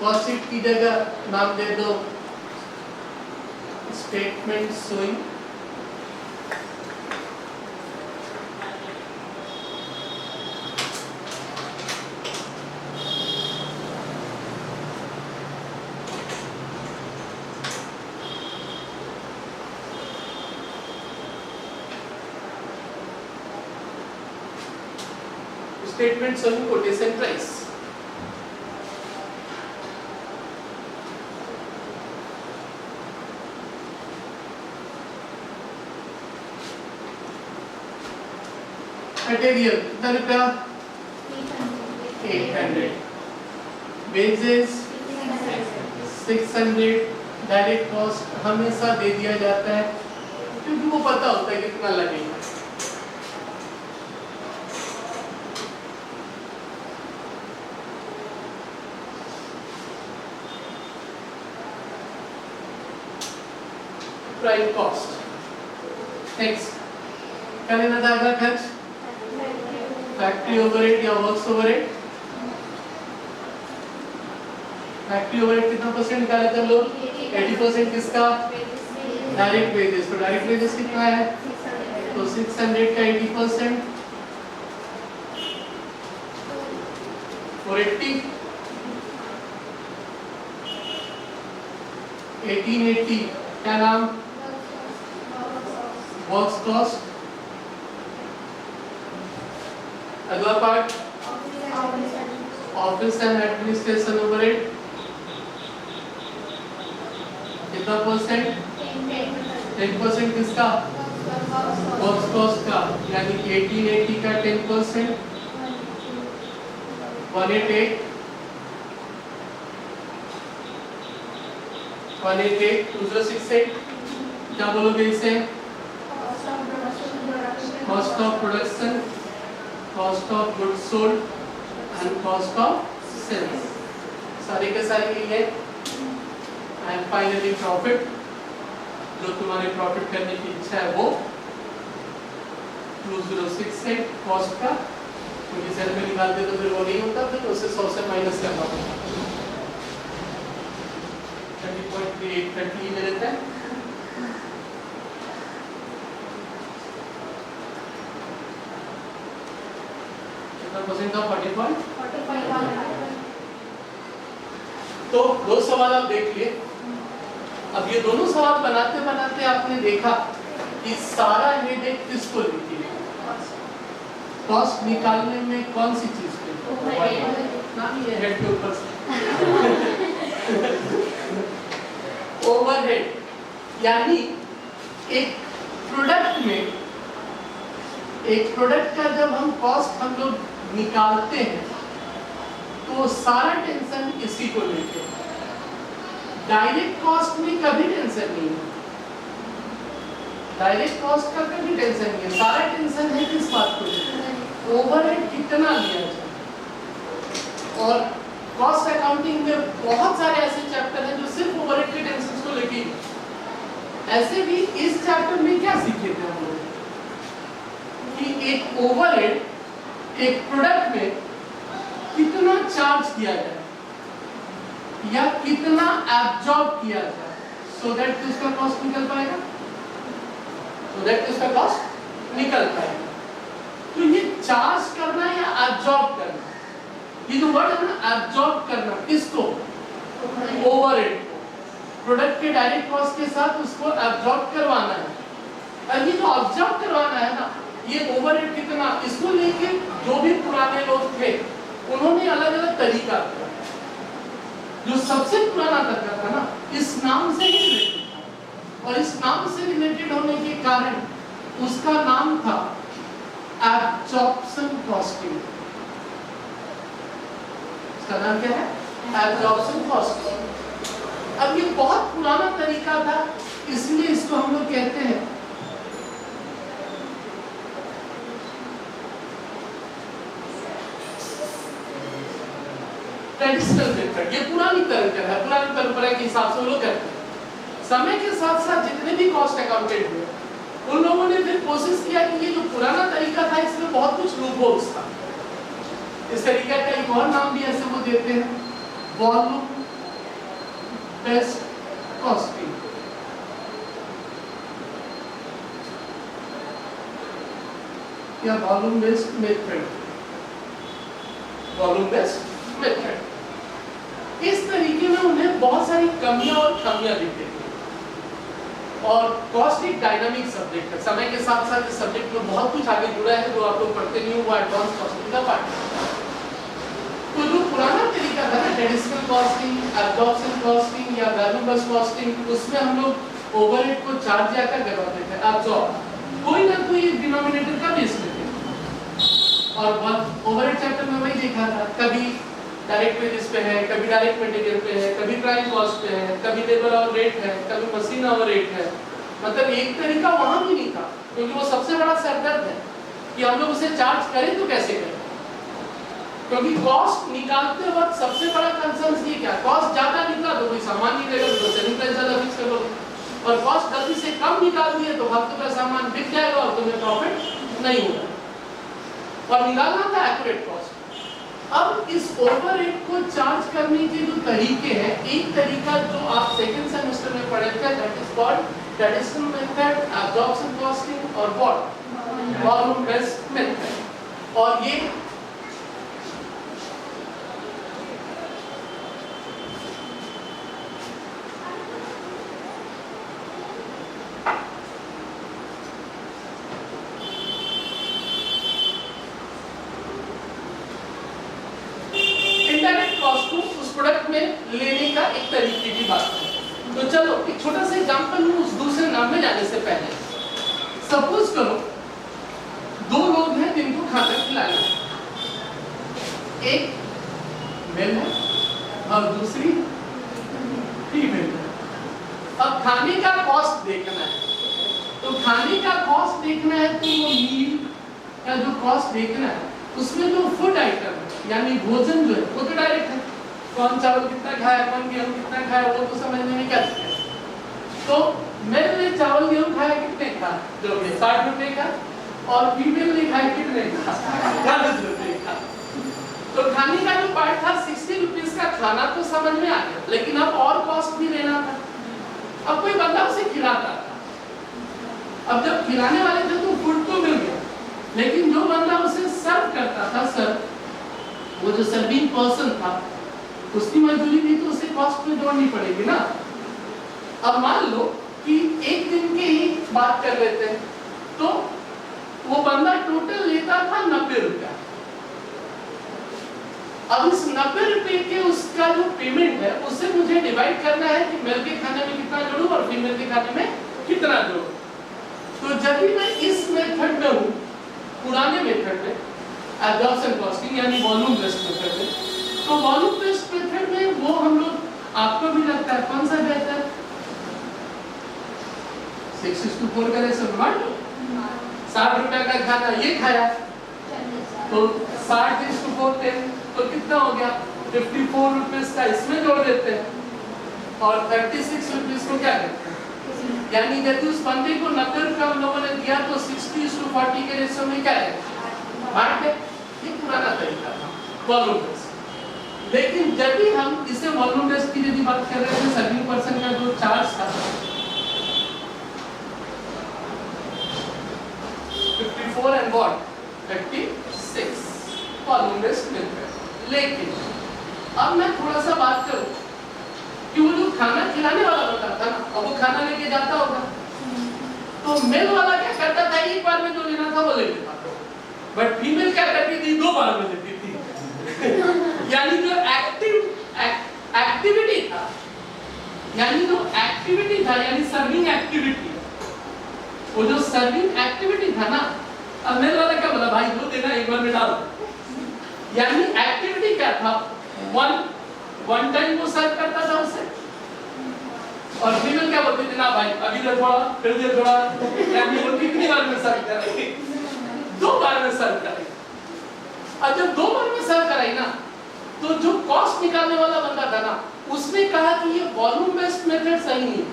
कॉस्ट शीट की जगह नाम दे दो statement showing statement showing quotation price. Material कितना रुपया? 800। वेजेस 600। डायरेक्ट कॉस्ट हमेशा दे दिया जाता है क्योंकि वो पता होता है कितना लगेगा। Prime cost. नेक्स्ट, क्या लेना था अगला खर्च? फैक्ट्री ओवरहेड या वर्क्स ओवरहेड। फैक्ट्री ओवरहेड कितना परसेंट निकाला था लोग? 80% किसका? Direct wages. तो डायरेक्ट वेजेस कितना है? तो 600 का 80% 480, 1880 क्या नाम? Works cost. अगला part office and administration overhead कितना परसेंट? 10% किसका? वर्क्स कॉस्ट का, यानी 1880 का 10% 188 2068 क्या बोलोगे इसे? Cost of production, cost of goods sold and cost of sales, सारे के सारे यही है। एंड फाइनली प्रॉफिट, जो तुम्हारे प्रॉफिट करने की इच्छा है वो 2068 कॉस्ट का, क्योंकि सेल में निकालते तो फिर वो नहीं होता, फिर उसे 100 से माइनस करना पड़ता। 30.3830 में रहता है। कितना परसेंट था? 40.45। तो दो सवाल आप देख लिए। अब ये दोनों सवाल बनाते बनाते आपने देखा कि सारा हेडेक किसको लेती है? कॉस्ट निकालने में कौन सी चीज ना ये हेड के ऊपर ओवरहेड, यानी एक प्रोडक्ट का जब हम कॉस्ट हम लोग निकालते हैं तो सारा टेंशन इसी को लेते हैं। डायरेक्ट कॉस्ट में कभी टेंशन नहीं है, डायरेक्ट कॉस्ट का कभी टेंशन नहीं है, सारा टेंशन है किस बात को लेकर? ओवरहेड कितना लिया जाए। और कॉस्ट अकाउंटिंग में बहुत सारे ऐसे चैप्टर हैं जो सिर्फ ओवरहेड के टेंशन को लेके। ऐसे भी इस चैप्टर में क्या सीखे थे हम लोग कि एक ओवरहेड एक प्रोडक्ट में कितना चार्ज किया जाए या कितना एब्जॉर्ब किया जाए सो दैट उसका कॉस्ट निकल पाएगा, तो ये चार्ज करना या एब्जॉर्ब करना, ये जो वर्ड है ना एब्जॉर्ब करना, किसको? ओवरहेड को। प्रोडक्ट के डायरेक्ट कॉस्ट के साथ उसको एब्जॉर्ब करवाना है। और ये जो एब्जॉर्ब करवाना है ना, ये ओवरहेड कितना, इसको लेके जो भी पुराने लोग थे उन्होंने अलग अलग तरीका किया। जो सबसे पुराना तरीका था ना, इस नाम से ही रिलेटेड था, और इस नाम से रिलेटेड होने के कारण उसका नाम था एब्जॉर्प्शन कॉस्टिंग। इसका नाम क्या है? Absorption costing. अब ये बहुत पुराना तरीका था, इसलिए इसको हम लोग कहते हैं ट्रेडिशनल मेथड। ये पुरानी परंपरा है, पुरानी परंपरा के हिसाब से लोग करते हैं। समय के साथ साथ जितने भी कॉस्ट अकाउंटेंट हुए उन लोगों ने फिर कोशिश किया कि ये जो पुराना तरीका था इसमें बहुत कुछ लूपहोल्स था। इस तरीके का एक और नाम भी ऐसे वो देते हैं, वॉल्यूम बेस्ड कॉस्टिंग। या volume based method, volume based method. इस तरीके में उन्हें बहुत सारी कमियां और खामियां दिखती थी। और कॉस्ट एक डायनामिक सब्जेक्ट है, समय के साथ साथ इस सब्जेक्ट में बहुत कुछ आगे जुड़ा है जो आप लोग पढ़ते नहीं हो, वो एडवांस कॉस्टिंग का पार्ट है। तो जो पुराना तरीका था ना ट्रेडिशनल कॉस्टिंग, एब्जॉर्प्शन कॉस्टिंग या वैल्यू बेस्ड कॉस्टिंग, उसमें हम लोग ओवरहेड को चार्ज या कर करवाते थे एब्जॉर्ब, कोई ना कोई डिनोमिनेटर का बेस लेते थे। और ओवरहेड चैप्टर में वही देखा था, कभी डायरेक्ट वेजेस पे है, कभी डायरेक्ट मटेरियल पे है, कभी प्राइम कॉस्ट पे है, कभी लेबर और रेट है, कभी मशीन और रेट है। मतलब एक तरीका वहां भी नहीं था, क्योंकि वो सबसे बड़ा सरदर्द है कि हम लोग उसे चार्ज करें तो कैसे करें। क्योंकि कॉस्ट निकालते वक्त सबसे बड़ा कंसर्न ये क्या, कॉस्ट ज्यादा निकला तो कोई सामान नहीं देगा तो सेलिंग प्राइस ज्यादा फिक्स कर लो, और कॉस्ट गलती से कम निकाल दिए तो फालतू का सामान बिक जाएगा और तुम्हें प्रॉफिट नहीं होगा। और निकालना था एक्यूरेट कॉस्ट। अब इस ओवरहेड को चार्ज करने के जो तरीके हैं, एक तरीका जो आप सेकंड सेमेस्टर में पढ़े थे, that is called traditional method, absorption costing और व्हाट वॉल्यूम बेस्ड मेथड। और ये लेने का एक तरीके की बात है। तो चलो एक छोटा सा एग्जांपल लूं उस दूसरे नाम में जाने से पहले। सपोज करो दो लोग हैं जिनको खाना खिलाना है, एक मेल है और दूसरी फीमेल है। अब खाने का कॉस्ट देखना है, तो खाने का कॉस्ट देखना है तो वो मील का जो कॉस्ट देखना है उसमें जो फूड आइटम है यानी भोजन जो है वो तो डायरेक्ट है, कौन चावल कितना खाया, कौन गेहूं कितना खाया वो तो समझने में क्या दिक्कत है। तो मेल ने चावल गेहूं खाया कितने का, जो 60 रुपए का, और फीमेल ने खाया कितने का, 40 रुपए का। तो खाने का जो पार्ट था 60 रुपीस का खाना तो समझ में आ गया, लेकिन अब और कॉस्ट भी लेना था। अब कोई बंदा उसे खिलाता था, अब जब खिलाने वाले थे तो फूड तो मिल गया, लेकिन जो बंदा उसे सर्व करता था, सर वो जो सर्विंग पर्सन था उसकी मजदूरी भी तो उसे कॉस्ट में जोड़नी पड़ेगी ना। अब मान लो कि एक दिन की ही बात कर लेते हैं, तो वो बंदा टोटल लेता था 90 रुपया। अब इस 90 रुपए के उसका जो पेमेंट है उससे मुझे डिवाइड करना है कि मेल के खाने में कितना जोड़ूं और फीमेल के खाने में कितना जोड़ूं। तो जब भी मैं इस मेथड में हूं, पुराने मेथड में एब्जॉर्प्शन कॉस्टिंग यानी वॉल्यूम बेस्ड मेथड में, तो वॉल्यूम बेस्ड मेथड में वो हम लोग, आपको भी लगता है कौन सा बेहतर, 6:4 का रेशो मान लो 60 रुपए का खाना ये खाया तो 60:4 10, तो कितना हो गया 54 रुपीस का इसमें जोड़ देते हैं और 36 रुपीस को क्या करते हैं, यानी यदि उस बंदे को 90 रुपया हम लोगों ने दिया तो 60:40 के रेशो में क्या है बांट दे। ये पुराना तरीका था वॉल्यूम बेस्ड। लेकिन जब भी हम इसे वॉल्यूम बेस्ड की यदि बात कर रहे थे, सर्विंग पर्सन का जो चार्ज था 54 and what 36 volume based method. लेकिन अब मैं थोड़ा सा बात करूं कि वो जो खाना खिलाने वाला बंदा था ना, अब वो खाना लेके जाता होगा, तो मेल वाला क्या करता था, एक बार में जो लेना था वो ले लेता था, बट फीमेल क्या करती थी, 2 बार में लेती थी। यानी जो एक्टिविटी था, यानी सर्विंग एक्टिविटी, वो जो सर्विंग एक्टिविटी था ना, अब मेरे वाला क्या बोला, भाई दो देना एक बार में डालो, यानी एक्टिविटी क्या था, वन टाइम वो सर्व करता था उसे, और फीमेल क्या बोलती थी ना भाई अभी दे थोड़ा फिर दे थोड़ा, यानी वो कितनी बार में सर्व करेगी, 2 बार में सर्व करेगी। और जब 2 बार में सर्व कराई ना, तो जो कॉस्ट निकालने वाला बंदा था ना, उसने कहा कि ये वॉल्यूम बेस्ड मेथड सही नहीं है,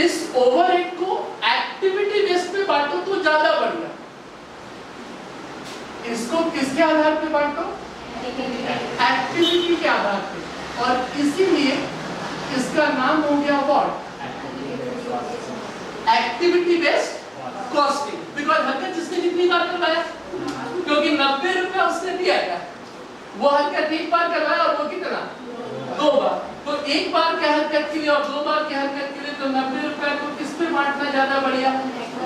इस ओवरहेड को एक्टिविटी बेस्ड पे बांटो तो ज्यादा बढ़िया। इसको किसके आधार पे बांटो, एक्टिविटी के आधार पे, और इसीलिए इसका नाम हो गया what, activity based costing. Because हरकत जिसने कितनी बार करवाया, क्योंकि 90 रुपया उसने दिया है, वो हरकत एक बार करवाया और वो कितना 2 बार, तो एक बार के हरकत के लिए और 2 बार के हरकत के लिए तो 90 रुपया को किस पे बांटना ज्यादा बढ़िया,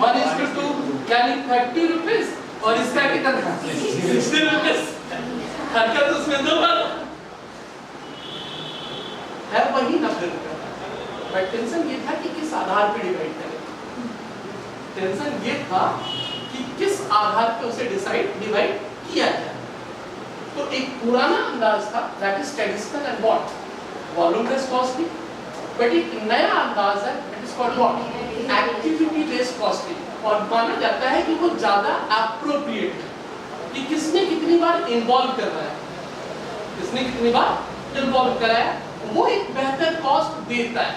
1:2 यानी 30 रुपीस, और इसका कितना 60 रुपीस, हरकत उसमें 2 बार है, वही 90 रुपया। बट टेंशन ये था कि किस आधार पे डिवाइड करें, टेंशन ये था कि किस आधार पे उसे डिवाइड किया जाए। तो एक पुराना अंदाज था, that is traditional and what volume based costing, but एक नया अंदाज है, that is called what activity based costing, और माना जाता है कि वो ज्यादा एप्रोप्रिएट है कि किसने कितनी बार इन्वॉल्व कराया, किसने कितनी बार इन्वॉल्व कराया, वो एक बेहतर कॉस्ट देता है।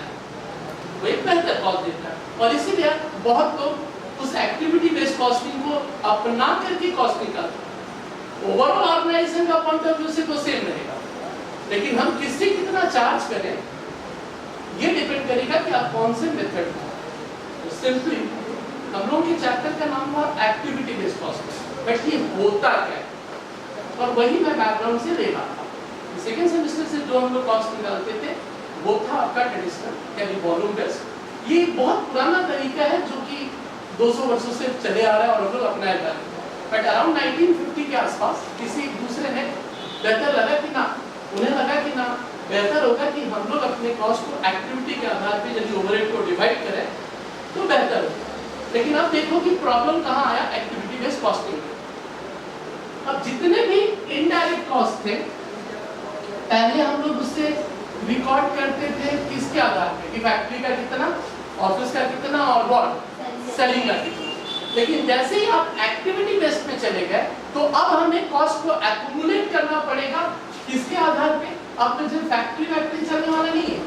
वो एक बेहतर कॉस्ट देता है। और इसीलिए बहुत लोग उस एक्टिविटी बेस्ड कॉस्टिंग को अपना करके कॉस्ट निकालते हैं। ओवरऑल ऑर्गेनाइजेशन का पॉइंट ऑफ व्यू से तो सेम रहेगा, लेकिन हम किससे कितना चार्ज करें ये डिपेंड करेगा कि आप कौन से मेथड का। तो सिंपली हम लोगों के चैप्टर का नाम था एक्टिविटी बेस्ड कॉस्टिंग, बट ये होता क्या है, और वही मैं बैकग्राउंड से ले रहा था। सेकेंड सेमेस्टर से जो हम लोग कॉस्ट निकालते थे वो था आपका ट्रेडिशनल यानी वॉल्यूम बेस्ड। ये बहुत पुराना तरीका है जो कि 200 वर्षों से चले आ रहा है और हम लोग अपनाया जा रहे हैं। बट अराउंड 1950 के आसपास किसी दूसरे ने बेहतर लगा कि ना, उन्हें लगा कि ना बेहतर होगा कि हम लोग अपने कॉस्ट को एक्टिविटी के आधार पे यदि ओवरहेड को डिवाइड करें तो बेहतर होगा। लेकिन अब देखो कि प्रॉब्लम कहाँ आया एक्टिविटी बेस्ड कॉस्टिंग में। अब जितने भी इनडायरेक्ट कॉस्ट थे पहले हम लोग उससे रिकॉर्ड करते थे किसके आधार पे कि फैक्ट्री का कितना, ऑफिस का कितना और व्हाट सेलिंग का कितना। लेकिन जैसे ही आप एक्टिविटी बेस्ड में चले गए तो अब हमें कॉस्ट को एक्यूमुलेट करना पड़ेगा किसके आधार पे। अब मुझे फैक्ट्री चलने वाला नहीं है,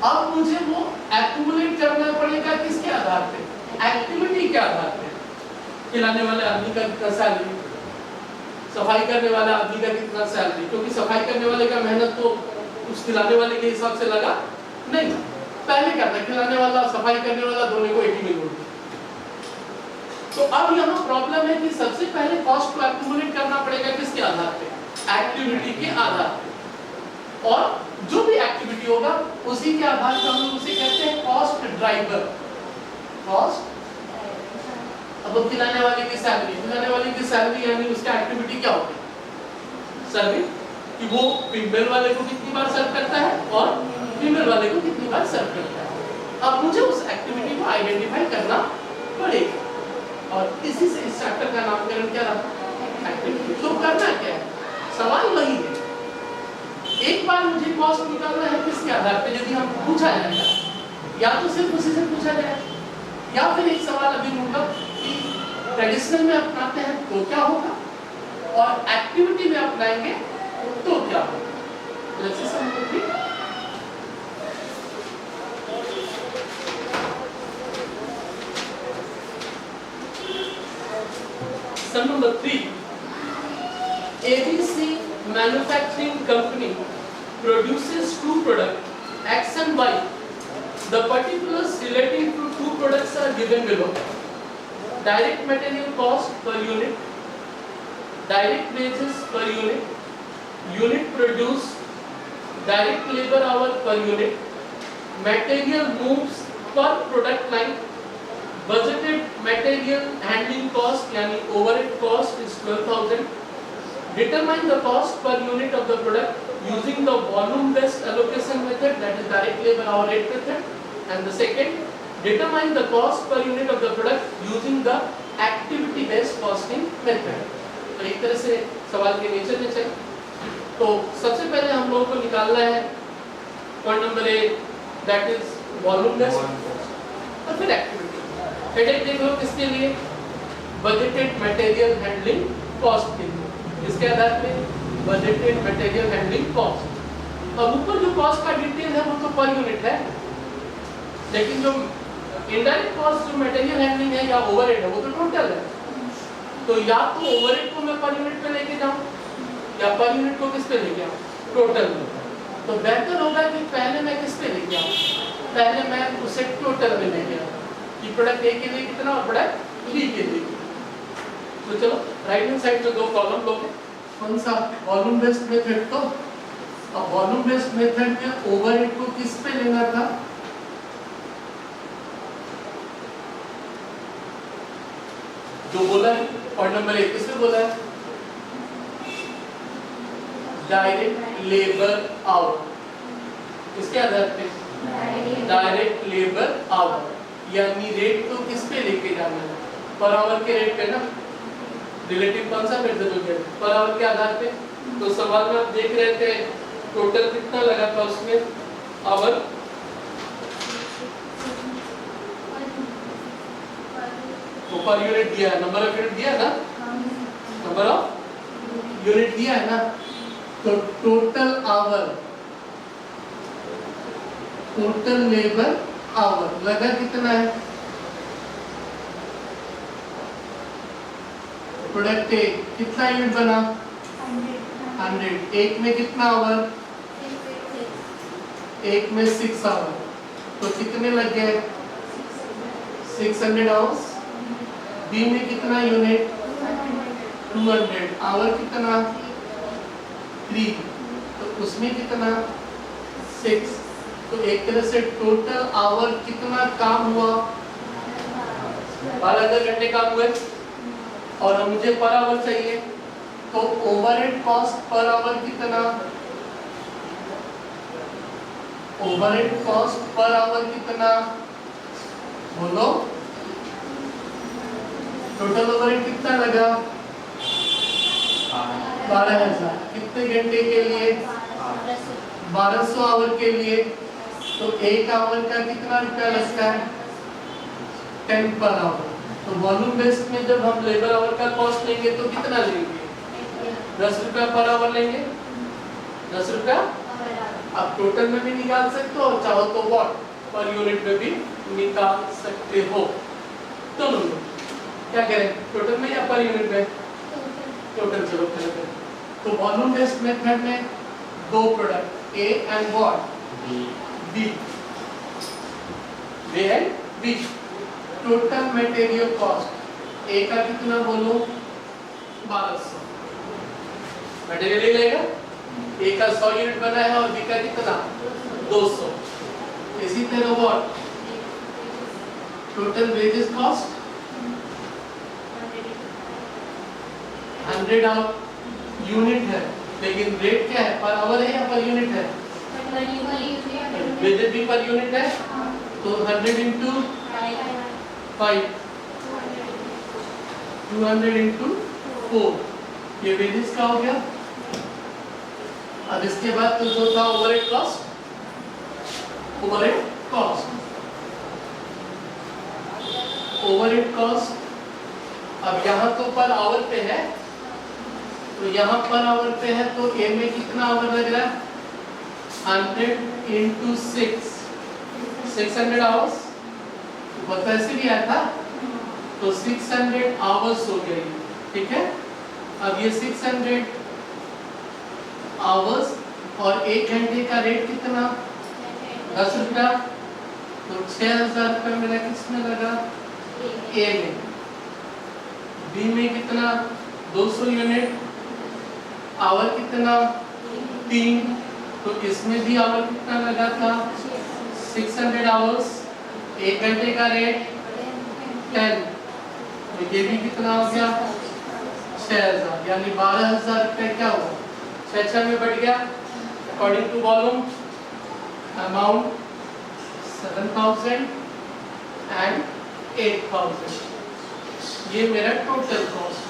अब मुझे वो एक्यूमुलेट करना पड़ेगा किसके आधार पे, एक्टिविटी के आधार पे। खिलाने वाले आदमी का कितना सैलरी, सफाई करने वाला आदमी का कितना सैलरी, क्योंकि सफाई करने वाले का मेहनत तो उस खिलाने वाले के हिसाब से लगा नहीं। पहले क्या था, खिलाने वाला सफाई करने वाला दोनों को एक ही में जोड़ दिया। तो अब यहाँ प्रॉब्लम है कि सबसे पहले कॉस्ट को एक्यूमुलेट करना पड़ेगा किसके आधार पे, एक्टिविटी के आधार पे। और जो भी एक्टिविटी होगा उसी के आधार पर हम लोग उसे कहते हैं कॉस्ट ड्राइवर। कॉस्ट अब वो खिलाने वाले की सैलरी यानी उसका एक्टिविटी क्या होगी, सर्विंग, कि वो फीमेल वाले को कितनी बार सर्व करता है और फीमेल वाले को कितनी बार सर्व करता है। अब मुझे उस एक्टिविटी को आइडेंटिफाई करना पड़ेगा और इसी से इस चैप्टर का नामकरण क्या रहा, एक्टिविटी। तो करना क्या है, सवाल वही है, एक बार मुझे कॉस्ट निकालना है किसके आधार पे, यदि हम पूछा जाएगा या तो सिर्फ उसी से पूछा जाए या फिर एक सवाल अभी लूंगा कि ट्रेडिशनल में अपनाते हैं तो क्या होगा और एक्टिविटी में अपनाएंगे तो क्या होगा। Sum number 3. ABC manufacturing company produces two products X and Y. The particulars relating to two products are given below. Direct material cost per unit, direct wages per unit, unit produced, direct labor hour per unit, material moves per product line, budgeted material handling cost यानी overhead cost is 12,000. Determine the cost per unit of the product using the volume based allocation method, that is direct labor hour rate method. And the second, determine the cost per unit of the product using the activity based costing method. तो एक तरह से सवाल के nature में चले तो सबसे पहले हम लोगों को निकालना है point number A, that is volume based और फिर एक्टिविटी। हेडेक देख लो किसके लिए, बजटेड मटेरियल हैंडलिंग कॉस्ट के लिए। इसके आधार पे बजटेड मटेरियल हैंडलिंग कॉस्ट। अब ऊपर जो कॉस्ट का डिटेल है वो तो पर यूनिट है, लेकिन जो इनडायरेक्ट कॉस्ट जो मटेरियल हैंडलिंग है या ओवरहेड है वो तो टोटल है। तो या तो ओवरहेड को मैं पर यूनिट पे लेके जाऊं या पर यूनिट को किस पे लेके आऊं, टोटल में। तो बेहतर होगा कि पहले मैं किस पे लेके आऊं, पहले मैं उसे टोटल में लेके आऊं कि प्रोडक्ट ए के लिए कितना और प्रोडक्ट बी के लिए। तो चलो राइट हैंड साइड में दो कॉलम लोगे, कौन सा, वॉल्यूम बेस्ड मेथड। तो अब वॉल्यूम बेस्ड मेथड में ओवरहेड को किस पे लेना था, जो बोला है पॉइंट नंबर 1 किसने बोला है, डायरेक्ट लेबर आवर। किसके आधार पे, डायरेक्ट लेबर आवर यानी रेट तो किस पे लेके जाना है, पर आवर के रेट पे ना। रिलेटिव कौन सा मेथड हो गया, पर आवर के आधार पे। तो सवाल में आप देख रहे थे टोटल कितना लगा था उसमें आवर, तो पर यूनिट दिया है, नंबर ऑफ यूनिट दिया है ना, नंबर ऑफ यूनिट दिया है ना। तो total hour total labour hour लगा कितना है? प्रोडक्ट ए कितना यूनिट बना? 100। एक में कितना आवर? एक में 6 आवर, तो कितने लग गए? 600 आवर्स। बी में कितना यूनिट? 200। आवर कितना? 3। तो उसमें कितना? 6। तो एक तरह से टोटल आवर कितना काम हुआ? 12 घंटे काम हुए। और मुझे पर आवर चाहिए, तो ओवरहेड कॉस्ट पर आवर कितना? ओवरहेड कॉस्ट पर आवर कितना? बोलो। टोटल ओवरहेड कितना लगा? 12,000। कितने घंटे के लिए? 1200 आवर के लिए। तो एक आवर का कितना रुपया लगता है? 10 पर आवर। तो वॉल्यूम बेस्ड में जब हम लेबर आवर का कॉस्ट लेंगे तो कितना लेंगे? 10 रुपया पर आवर लेंगे। 10 रुपया। आप टोटल में भी निकाल सकते हो और चाहो तो वॉट पर यूनिट में भी निकाल सकते हो। दोनों में क्या कह रहे हैं, टोटल में या पर यूनिट में? टोटल। चलो करें। तो वॉल्यूम बेस्ड मेथड में दो product A and what? B. A and B. Total material cost A का कितना बोलो? 1200। मटेरियल ले लेगा, ए का 100 यूनिट बना है और बी का कितना? 200। इसी तरह what? Total wages cost 100 unit है, लेकिन रेट क्या है? पर आवर है या पर यूनिट है? वेजेस भी पर यूनिट है। तो 100 इंटू 5, 200 इंटू 4, ये वेजेस का हो गया। अब इसके बाद तो जो था overhead cost, overhead cost, overhead cost. अब यहाँ तो पर आवर पे है, तो यहाँ पर आवर पे है, तो ए में कितना आवर लग रहा है? 100 इंटू 6, 600 आवर्स। बता ऐसे भी आया था, तो 600 आवर्स हो गई। ठीक है। अब ये 600 आवर्स और एक घंटे का रेट कितना? 10 रुपया। तो 6000 रुपये मेरा किसमें लगा? ए में। बी में कितना? 200 यूनिट। आवर कितना? 3। तो इसमें भी आवर कितना लगा था? 600 आवर्स। एक घंटे का रेट 10। तो ये भी कितना हो गया? 6000। यानी 12,000 रुपये क्या हुआ? 6 में बढ़ गया। According to volume amount 7,000 and 8,000। ये मेरा टोटल कॉस्ट।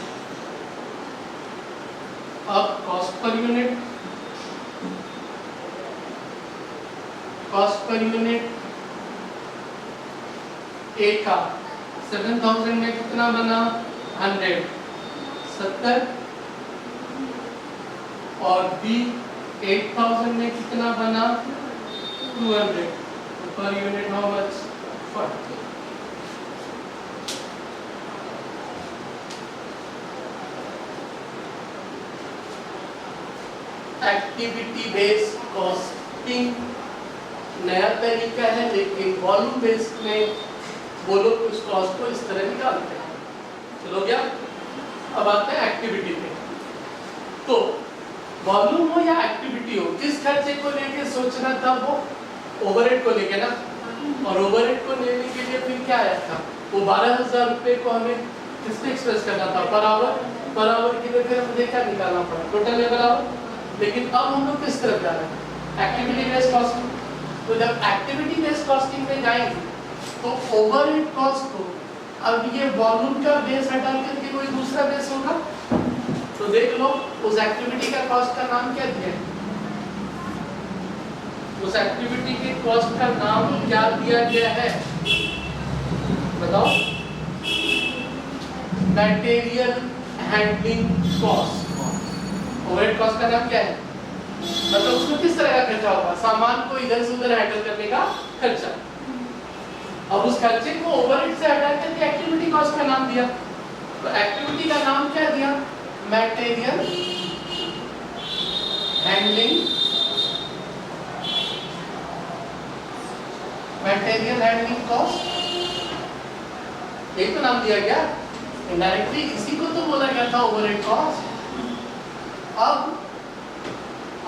अब cost per unit, cost per unit A का 7,000 में कितना बना? 100, 70। और बी 8,000 में कितना बना? 200। Per unit how much? 40। Activity based costing नया तरीका है, लेकिन वॉल्यूम बेस्ड में वो लोग उस कॉस्ट को इस तरह निकालते हैं। चलो गया। अब आते हैं एक्टिविटी पे। तो वॉल्यूम हो या एक्टिविटी हो, किस खर्चे को लेके सोचना था? वो ओवरहेड को लेके ना। और ओवरहेड को लेने के लिए फिर क्या आया था? वो 12,000 रुपये को हमें किससे एक्सप्रेस करना था? Per hour. पर आवर के लिए फिर मुझे क्या निकालना पड़ा? Total labour our. लेकिन अब हम लोग किस तरफ जा रहे हैं? Activity based costing. तो जब एक्टिविटी बेस्ड कॉस्टिंग में जाएंगे तो ओवरहेड कॉस्ट को, अब ये वॉल्यूम का बेस हटा करके कोई दूसरा बेस होगा, तो देख लो उस एक्टिविटी का कॉस्ट का नाम क्या दिया है? उस एक्टिविटी के कॉस्ट का नाम क्या दिया गया है? बताओ। Material handling cost. Overhead cost का नाम क्या है? मतलब उसमें किस तरह का खर्चा होगा, सामान को इधर से उधर हैंडल करने का खर्चा। अब उस खर्चे को ओवरहेड से हटा करके एक्टिविटी कॉस्ट का नाम दिया, तो एक्टिविटी का नाम क्या दिया, material handling, material handling cost, एक तो नाम दिया गया। इनडायरेक्टली इसी को तो बोला गया था ओवरहेड कॉस्ट। अब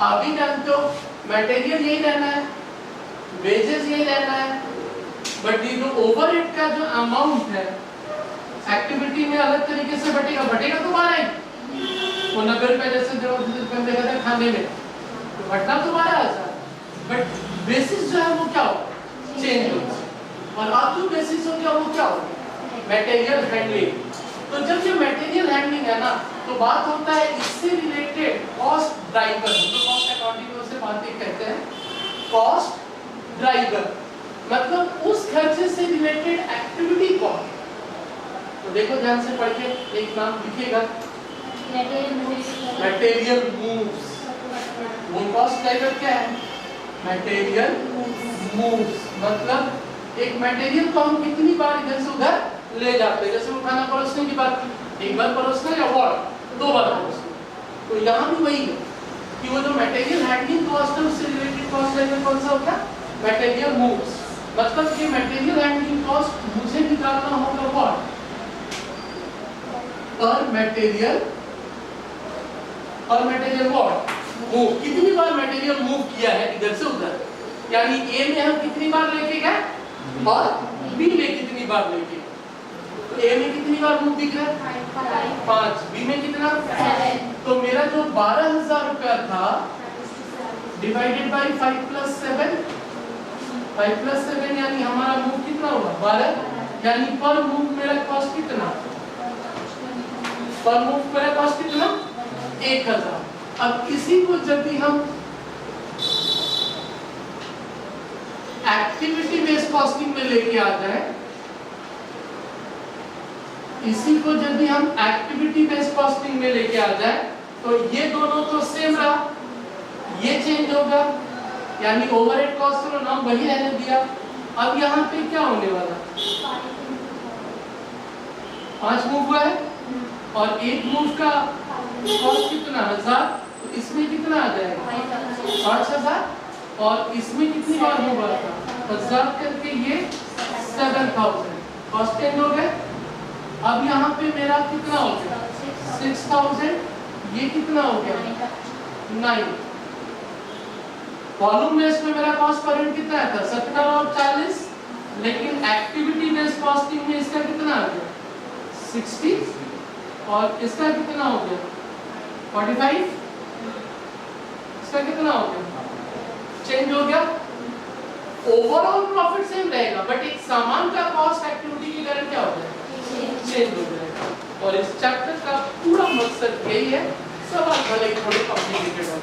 आप भी जानते हो मटेरियल यही रहना है, वेजेस यही रहना है, बट ये जो ओवरहेड का जो अमाउंट है एक्टिविटी में अलग तरीके से बटेगा तो बारह ही, वो 90 रुपए जैसे जो देखा था खाने में, तो बटना तो 12,000, बट बेसिस जो है वो क्या होगा, चेंज होगा। और अब जो बेसिस हो गया वो क्या होगा, मटेरियल हैंडलिंग। तो जब ये मटेरियल हैंडलिंग है ना, तो बात होता है इससे रिलेटेड कॉस्ट ड्राइवर, तो कॉस्ट अकाउंटिंग में उसे बातें कहते हैं कॉस्ट ड्राइवर, मतलब उस खर्चे से रिलेटेड एक्टिविटी कॉस्ट। तो देखो ध्यान से पढ़ के, एक नाम लिखिएगा, मटेरियल मूव्स। वो कॉस्ट ड्राइवर क्या है, मटेरियल मूव्स, मतलब एक मटेरियल को हम कितनी बार इधर से उधर ले जाते हैं। जैसे वो खाना परोसने की बात, एक बार परोसना या और 2 बार परोसना, तो यहाँ भी वही है कि वो जो मटेरियल हैंडलिंग कॉस्ट है उससे रिलेटेड कॉस्ट ड्राइवर कौन सा होगा, मटेरियल मूव्स, मतलब कि मटेरियल हैंडलिंग कॉस्ट मुझे निकालना होगा व्हाट, पर मटेरियल व्हाट मूव, कितनी बार मटेरियल मूव किया है इधर से उधर, यानी ए में हम कितनी बार लेके गए और बी में कितनी बार लेके, तो ए में कितनी बार मूव दिख रहा है 5, बी में कितना 7, तो मेरा जो 12,000 रुपया था डिवाइडेड बाय 5 + 7, 5 + 7 यानी हमारा मूव कितना होगा 12, यानी पर मूव मेरा कॉस्ट कितना, पर मूव मेरा कॉस्ट कितना 1,000। अब इसी को जब भी हम एक्टिविटी बेस्ड कॉस्टिंग में लेके आ जाए, इसी को जब भी हम एक्टिविटी बेस्ड कॉस्टिंग में लेके आ जाए, तो ये दोनों तो सेम रहा, ये चेंज होगा, यानी ओवरहेड कॉस्ट का नाम वही रहने दिया। अब यहाँ पे क्या होने वाला, 5 मूव हुआ है और एक मूव का कॉस्ट कितना 1000, तो इसमें कितना आ जाएगा 5000, और इसमें कितनी बार मूव हुआ था 1000 करके ये 7000, कॉस्ट चेंज हो गए। अब यहाँ पे मेरा कितना हो गया 6000, ये कितना हो गया 9, वॉल्यूम बेस्ड में मेरा कॉस्ट पर यूनिट कितना था 70 और 40, लेकिन एक्टिविटी बेस्ड कॉस्टिंग में इसका कितना आ गया 60 और इसका कितना हो गया 45, इसका कितना हो गया, चेंज हो गया। ओवरऑल प्रॉफिट सेम रहेगा, बट एक सामान का कॉस्ट एक्टिविटी के कारण क्या हो जाएगा, चेंज हो जाएगा। और इस चैप्टर का पूरा मकसद यही है, सवाल भले थोड़े कॉम्प्लिकेटेड हो।